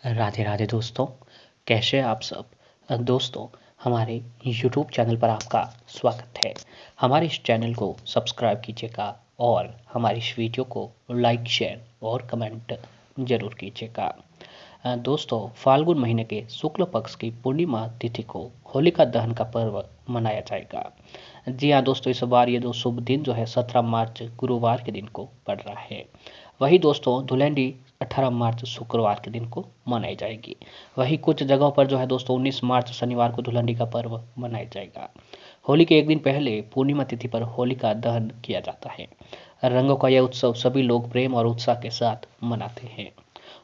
राधे राधे दोस्तों, कैसे हैं आप सब। दोस्तों, हमारे YouTube चैनल पर आपका स्वागत है। हमारे इस चैनल को सब्सक्राइब कीजिएगा और हमारी इस वीडियो को लाइक शेयर और कमेंट ज़रूर कीजिएगा। दोस्तों, फाल्गुन महीने के शुक्ल पक्ष की पूर्णिमा तिथि को होलिका दहन का पर्व मनाया जाएगा। जी हाँ दोस्तों, इस बार ये जो शुभ दिन जो है 17 मार्च गुरुवार के दिन को पड़ रहा है। वही दोस्तों धुलेंडी 18 मार्च शुक्रवार के दिन को मनाई जाएगी। वही कुछ जगहों पर जो है दोस्तों 19 मार्च शनिवार को धुलंडी का पर्व मनाया जाएगा। होली के एक दिन पहले पूर्णिमा तिथि पर होलिका दहन किया जाता है। रंगों का यह उत्सव सभी लोग प्रेम और उत्साह के साथ मनाते हैं।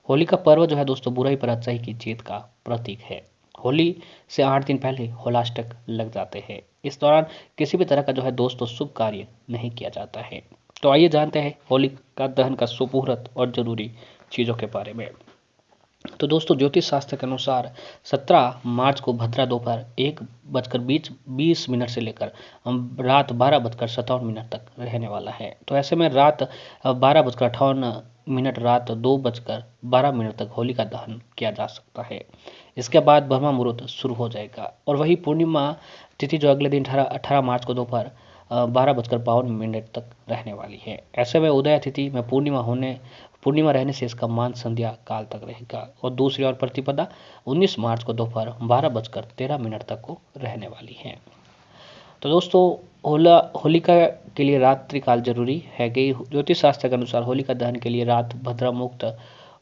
होली का पर्व जो है दोस्तों बुराई पर अच्छाई की जीत का प्रतीक है। होली से 8 दिन पहले होलाष्टक लग जाते हैं। इस दौरान किसी भी तरह का जो है दोस्तों शुभ कार्य नहीं किया जाता है। तो आइए जानते हैं होलिका दहन का शुभ मुहूर्त और जरूरी चीज़ों के बारे में। तो दोस्तों ज्योतिष शास्त्र के अनुसार 17 मार्च को भद्रा दोपहर 1:20 से लेकर रात 12:57 तक रहने वाला है। तो ऐसे में रात 12:58 रात 2:12 तक होलिका दहन किया जा सकता है। इसके बाद ब्रह्म मुहूर्त शुरू हो जाएगा और वही पूर्णिमा तिथि जो अगले दिन 18 मार्च को दोपहर 12:52 तक रहने वाली है। ऐसे में उदय तिथि में पूर्णिमा रहने से इसका मान संध्या काल तक रहेगा और दूसरी ओर प्रतिपदा 19 मार्च को दोपहर 12:13 तक को रहने वाली है। तो दोस्तों होलिका के लिए रात्रि काल जरूरी है कि ज्योतिष शास्त्र के अनुसार होलिका दहन के लिए रात भद्रा मुक्त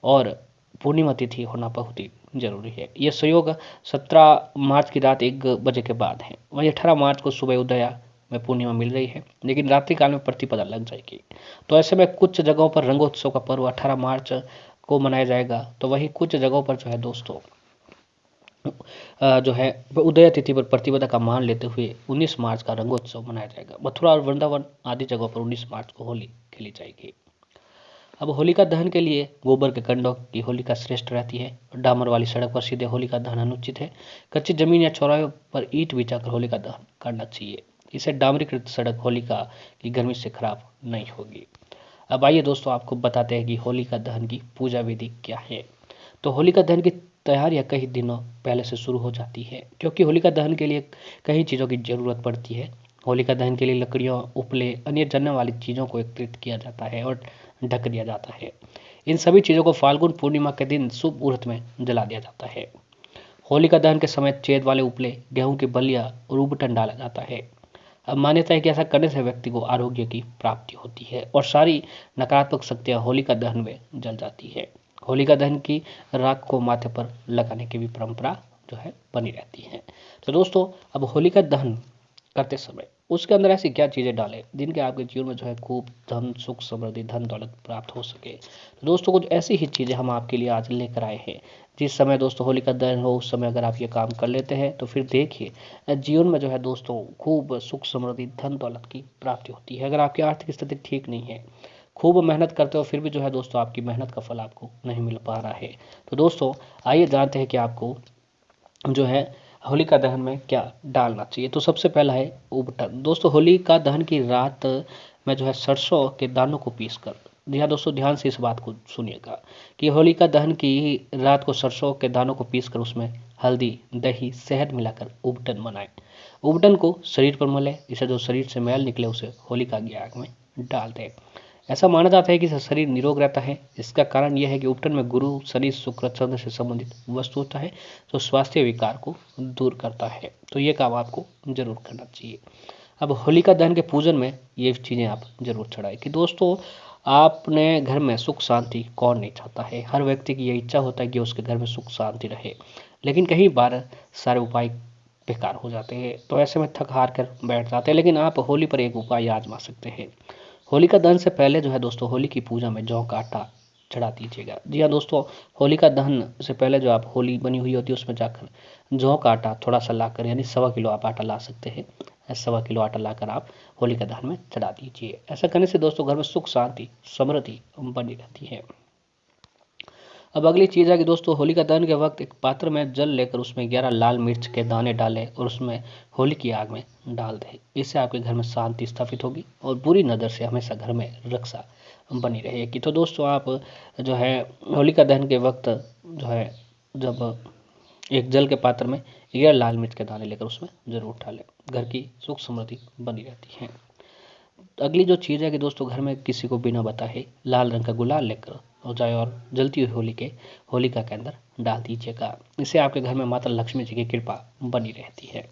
और पूर्णिमा तिथि होना बहुत ही जरूरी है। यह संयोग 17 मार्च की रात 1 बजे के बाद है। वही 18 मार्च को सुबह उदया में पूर्णिमा मिल रही है, लेकिन रात्रि काल में प्रतिपदा लग जाएगी। तो ऐसे में कुछ जगहों पर रंगोत्सव का पर्व 18 मार्च को मनाया जाएगा। तो वही कुछ जगहों पर जो है दोस्तों जो है उदय तिथि पर प्रतिपदा का मान लेते हुए 19 मार्च का रंगोत्सव मनाया जाएगा। मथुरा और वृंदावन आदि जगहों पर 19 मार्च को होली खेली जाएगी। अब होलिका दहन के लिए गोबर के कंडों की होलिका श्रेष्ठ रहती है। डामर वाली सड़क पर सीधे होलिका दहन अनुचित है। कच्ची जमीन या चौराहे पर ईंट बिछाकर होलिका दहन करना चाहिए। इसे डामरीकृत सड़क होलिका की गर्मी से खराब नहीं होगी। अब आइए दोस्तों आपको बताते हैं कि होलिका दहन की पूजा विधि क्या है। तो होलिका दहन की तैयारियां कई दिनों पहले से शुरू हो जाती है, क्योंकि होलिका दहन के लिए कई चीज़ों की जरूरत पड़ती है। होलिका दहन के लिए लकड़ियों, उपले, अन्य जलने वाली चीज़ों को एकत्रित किया जाता है और ढक दिया जाता है। इन सभी चीज़ों को फाल्गुन पूर्णिमा के दिन शुभ मुहूर्त में जला दिया जाता है। होलिका दहन के समय छेद वाले उपले, गेहूं की बलिया और उबटन डाला जाता है। अब मान्यता है कि ऐसा करने से व्यक्ति को आरोग्य की प्राप्ति होती है और सारी नकारात्मक शक्तियां होलिका दहन में जल जाती है। होलिका दहन की राख को माथे पर लगाने की भी परंपरा जो है बनी रहती है। तो दोस्तों अब होलिका दहन करते समय उसके अंदर ऐसी क्या चीज़ें डालें जिनके आपके जीवन में जो है खूब धन, सुख, समृद्धि, धन दौलत प्राप्त हो सके। तो दोस्तों कुछ ऐसी ही चीज़ें हम आपके लिए आज लेकर आए हैं। जिस समय दोस्तों होलिका दहन हो उस समय अगर आप ये काम कर लेते हैं तो फिर देखिए जीवन में जो है दोस्तों खूब सुख, समृद्धि, धन दौलत की प्राप्ति होती है। अगर आपकी आर्थिक स्थिति ठीक नहीं है, खूब मेहनत करते हो, फिर भी जो है दोस्तों आपकी मेहनत का फल आपको नहीं मिल पा रहा है। तो दोस्तों आइए जानते हैं कि आपको जो है होलिका दहन में क्या डालना चाहिए। तो सबसे पहला है उबटन। दोस्तों होलिका दहन की रात में जो है सरसों के दानों को पीस कर, जी हाँ दोस्तों ध्यान से इस बात को सुनिएगा कि होलिका दहन की रात को सरसों के दानों को पीस कर उसमें हल्दी, दही, शहद मिलाकर उबटन बनाएं। उबटन को शरीर पर मलें। इसे जो शरीर से मैल निकले उसे होलिका की आग में डाल दें। ऐसा माना जाता है कि शरीर निरोग रहता है। इसका कारण यह है कि उपटन में गुरु, शनि, शुक्र, चंद्र से संबंधित वस्तु होता है जो स्वास्थ्य विकार को दूर करता है। तो ये काम आपको जरूर करना चाहिए। अब होलिका दहन के पूजन में ये चीज़ें आप जरूर चढ़ाएं कि दोस्तों आपने घर में सुख शांति कौन नहीं चाहता है। हर व्यक्ति की ये इच्छा होता है कि उसके घर में सुख शांति रहे, लेकिन कई बार सारे उपाय बेकार हो जाते हैं। तो ऐसे में थक हार कर बैठ जाते हैं। लेकिन आप होली पर एक उपाय आजमा सकते हैं। होलिका दहन से पहले जो है दोस्तों होली की पूजा में जौ का आटा चढ़ा दीजिएगा। जी हाँ दोस्तों, होलिका दहन से पहले जो आप होली बनी हुई होती है उसमें जाकर जौ का आटा थोड़ा सा लाकर, यानी 1.25 किलो आप आटा ला सकते हैं। 1.25 किलो आटा लाकर आप होलिका दहन में चढ़ा दीजिए। ऐसा करने से दोस्तों घर में सुख, शांति, समृद्धि बनी रहती है। अब अगली चीज़ है कि दोस्तों होलिका दहन के वक्त एक पात्र में जल लेकर उसमें 11 लाल मिर्च के दाने डालें और उसमें होली की आग में डाल दें। इससे आपके घर में शांति स्थापित होगी और बुरी नज़र से हमेशा घर में रक्षा बनी रहेगी। तो दोस्तों आप जो है होलिका दहन के वक्त जो है जब एक जल के पात्र में या लाल मिर्च के दाने लेकर उसमें जरूर डालें। घर की सुख समृद्धि बनी रहती है। अगली जो चीज़ है कि दोस्तों, घर में किसी को बिना बताए लाल रंग का गुलाल लेकर हो जाए और जलती हुई होलिका के अंदर डाल दीजिएगा। इससे आपके घर में माता लक्ष्मी जी की कृपा बनी रहती है।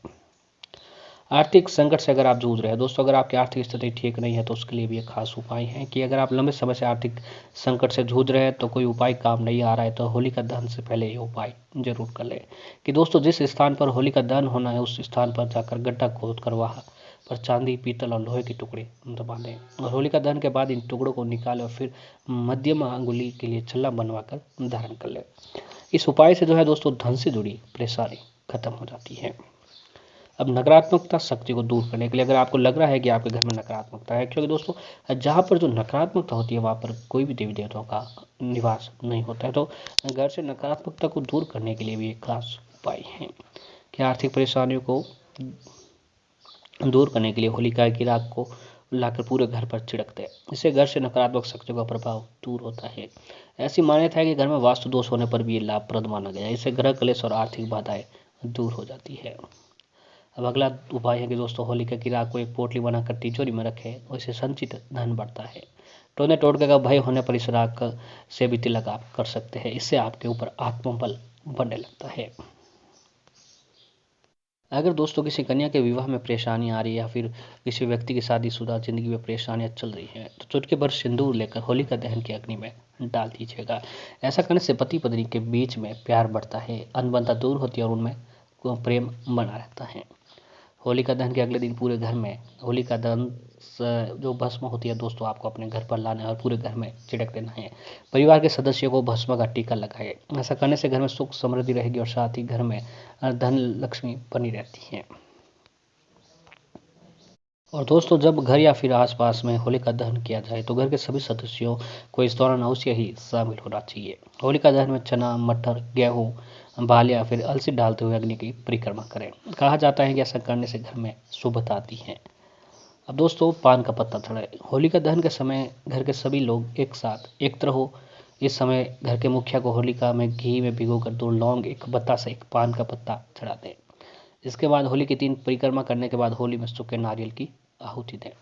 आर्थिक संकट से अगर आप जूझ रहे हैं दोस्तों, अगर आपकी आर्थिक स्थिति ठीक नहीं है तो उसके लिए भी एक खास उपाय है कि अगर आप लंबे समय से आर्थिक संकट से जूझ रहे हैं तो कोई उपाय काम नहीं आ रहा है तो होलिका दहन से पहले ये उपाय जरूर कर लें कि दोस्तों, जिस स्थान पर होलिका दहन होना है उस स्थान पर जाकर गड्ढा खोद कर वहाँ पर चांदी, पीतल और लोहे के टुकड़े दबा दें और होलिका दहन के बाद इन टुकड़ों को निकालें और फिर मध्यम अंगुली के लिए छल्ला बनवा कर धारण कर लें। इस उपाय से जो है दोस्तों, धन से जुड़ी परेशानी खत्म हो जाती है। अब नकारात्मकता शक्ति को दूर करने के लिए, अगर आपको लग रहा है कि आपके घर में नकारात्मकता है, क्योंकि दोस्तों जहाँ पर जो नकारात्मकता होती है वहाँ पर कोई भी देवी देवताओं का निवास नहीं होता है, तो घर से नकारात्मकता को दूर करने के लिए भी एक खास उपाय है कि आर्थिक परेशानियों को दूर करने के लिए होलिका की राख को लाकर पूरे घर पर छिड़कते हैं। इससे घर से नकारात्मक शक्तियों का प्रभाव दूर होता है। ऐसी मान्यता है कि घर में वास्तु दोष होने पर भी ये लाभप्रद माना गया है। इससे ग्रह क्लेश और आर्थिक बाधाएं दूर हो जाती है। अब अगला उपाय है कि दोस्तों, होलिका की राख को एक पोटली बनाकर तिजोरी में रखें और इससे संचित धन बढ़ता है। टोने टोटके का भय होने पर इस राख से भी तिलक आप कर सकते हैं। इससे आपके ऊपर आत्मबल बढ़ने लगता है। अगर दोस्तों किसी कन्या के विवाह में परेशानी आ रही है या फिर किसी व्यक्ति की शादीशुदा जिंदगी में परेशानियां चल रही हैं तो चुटकी भर सिंदूर लेकर होलिका दहन की अग्नि में डाल दीजिएगा। ऐसा करने से पति पत्नी के बीच में प्यार बढ़ता है, अनबनता दूर होती है और उनमें प्रेम बना रहता है। होलिका दहन के अगले दिन पूरे घर में होलिका दहन जो भस्म होती है दोस्तों, आपको अपने घर पर लाना है और पूरे घर में छिड़क देना है। परिवार के सदस्यों को भस्म का टीका लगाए। ऐसा करने से घर में सुख समृद्धि रहेगी और साथ ही घर में धन लक्ष्मी बनी रहती है। और दोस्तों, जब घर या फिर आसपास में होलिका दहन किया जाए तो घर के सभी सदस्यों को इस दौरान अवश्य ही शामिल होना चाहिए। होलिका दहन में चना, मटर, गेहूँ, बाल या फिर अलसी डालते हुए अग्नि की परिक्रमा करें। कहा जाता है कि ऐसा करने से घर में शुभता आती है। अब दोस्तों, पान का पत्ता चढ़ाएं। होलिका दहन के समय घर के सभी लोग एक साथ एकत्र हो। इस समय घर के मुखिया को होलिका में घी में भिगोकर 2 लौंग, एक बतासा, एक पान का पत्ता चढ़ा दें। इसके बाद होली की 3 परिक्रमा करने के बाद होली में सूखे नारियल की आहुति दें।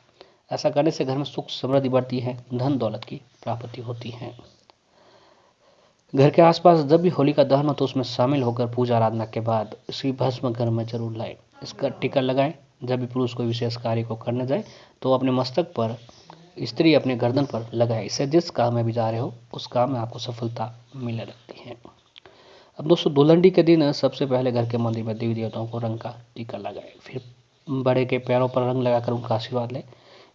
ऐसा करने से घर में सुख समृद्धि बढ़ती है, धन दौलत की प्राप्ति होती है। घर के आसपास जब भी होलिका दहन हो तो उसमें शामिल होकर पूजा आराधना के बाद इसकी भस्म घर में जरूर लाएं। इसका टीका लगाएं। जब भी पुरुष कोई विशेष कार्य को करने जाए तो अपने मस्तक पर, स्त्री अपने गर्दन पर लगाए। इससे जिस काम में भी जा रहे हो उस काम में आपको सफलता मिलने लगती है। अब दोस्तों, दुल्हनडी के दिन सबसे पहले घर के मंदिर में देवी देवताओं को रंग का टीका लगाए, फिर बड़े के पैरों पर रंग लगाकर उनका आशीर्वाद लें।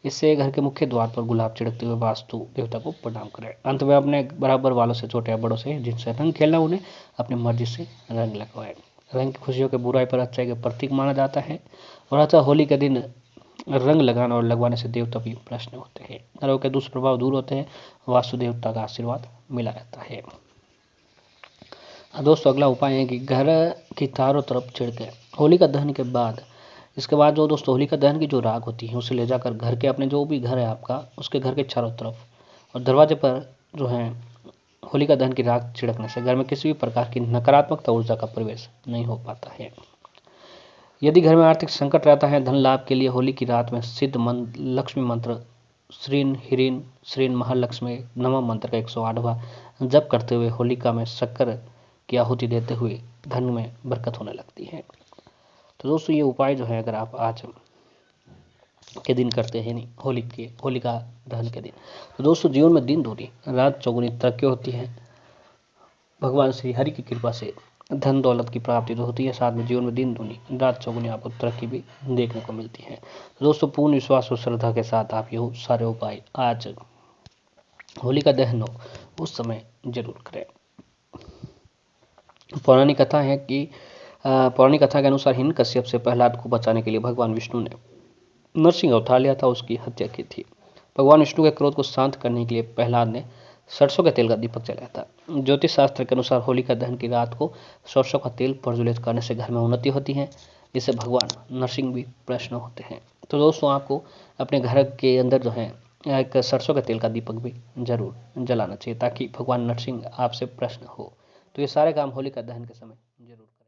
इससे घर के मुख्य द्वार पर गुलाब छिड़कते हुए वास्तु देवता को प्रणाम करें। अंत में अपने बराबर वालों से, छोटे या बड़ों से जिनसे रंग खेलना, उन्हें अपनी मर्जी से रंग लगवाएं। रंग की खुशियों के बुराई पर अच्छाई के प्रतीक माना जाता है और अतः होली के दिन रंग लगाना और लगवाने से देवता भी प्रसन्न होते हैं, ग्रहों के दुष्प्रभाव दूर होते हैं, वास्तु देवता का आशीर्वाद मिला रहता है। दोस्तों, अगला उपाय है कि घर की चारों तरफ छिड़के। होलिका दहन के बाद, इसके बाद जो दोस्तों होलिका दहन की जो राख होती है उसे ले जाकर घर के, अपने जो भी घर है आपका उसके घर के चारों तरफ और दरवाजे पर जो है होलिका दहन की राख छिड़कने से घर में किसी भी प्रकार की नकारात्मकता ऊर्जा का प्रवेश नहीं हो पाता है। यदि घर में आर्थिक संकट रहता है, धन लाभ के लिए होली की रात में सिद्ध लक्ष्मी मंत्र श्रीन ह्रीं श्रीन महालक्ष्मी नमः मंत्र का 108वां जप करते हुए होलिका में शक्कर की आहुति देते हुए धन में बरकत होने लगती है। तो दोस्तों, ये उपाय जो है अगर आप आज के दिन करते हैं, नहीं होलिका दहन के दिन, तो दोस्तों जीवन में दिन दूनी रात चौगुनी तरक्की होती है। भगवान श्री हरि की कृपा से धन दौलत की प्राप्ति तो होती है, साथ में जीवन में दिन दूनी रात चौगुनी आपको तरक्की भी देखने को मिलती है। तो दोस्तों, पूर्ण विश्वास और श्रद्धा के साथ आप ये सारे उपाय आज होलिका दहन हो उस समय जरूर करें। पौराणिक कथा के अनुसार हिरण्यकश्यप से प्रहलाद को बचाने के लिए भगवान विष्णु ने नरसिंह अवतार लिया था, उसकी हत्या की थी। भगवान विष्णु के क्रोध को शांत करने के लिए प्रहलाद ने सरसों के तेल का दीपक जलाया था। ज्योतिष शास्त्र के अनुसार होलिका दहन की रात को सरसों का तेल प्रज्वलित करने से घर में उन्नति होती है, जिससे भगवान नरसिंह भी प्रसन्न होते हैं। तो दोस्तों, आपको अपने घर के अंदर जो है एक सरसों के तेल का दीपक भी जरूर जलाना चाहिए ताकि भगवान नरसिंह आपसे प्रसन्न हो। तो ये सारे काम होलिका दहन के समय जरूर करें।